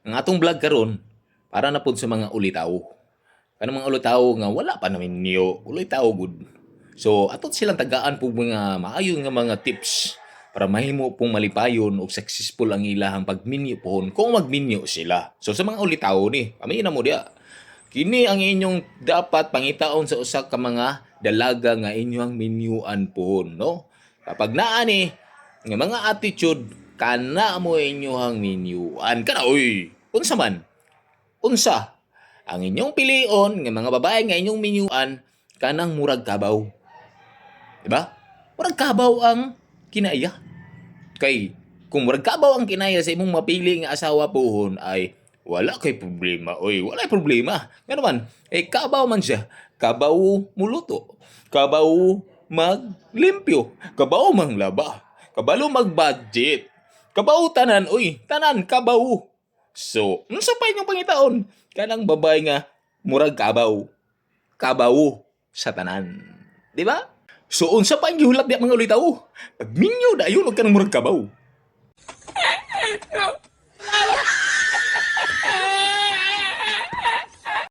Ang atong vlog karon para na pud sa mga ulitaw. Kanang mga ulitaw nga wala pa namin niyo, ulitaw gud. So atot silang tagaan pug mga maayo nga mga tips para mahimo pong malipayon o successful ang ilahang pagminyo pohon kung magminyo sila. So sa mga ulitaw ni, pamina mo dia. Kini ang inyong dapat pangitaon sa usa ka mga dalaga nga inyong minyuan pohon, no? Kapag naa ni nga mga attitude kana mo inyong minyuan kana oy. Unsa man? Unsa ang inyong pilion nga mga babae nga inyong minyuan kanang murag kabaw. Di ba? Murag kabaw ang kinaya. Kay kung murag kabaw ang kinaya sa imong mapili nga asawa pohon ay wala kay problema. Oy, wala problema. Nga naman, kabaw man siya. Kabaw muluto. Kabaw maglimpyo. Kabaw manglaba. Kabalo mag-budget. Kabaw tanan. Oy, tanan kabaw. So, unsa pa inyong pangitaon? Kanang babae nga murag kabaw. Kabaw sa tanan. Di ba? So, unsa pa ang gihulat di mga ulitaw? Pagminyo dayon og kanang murag kabaw.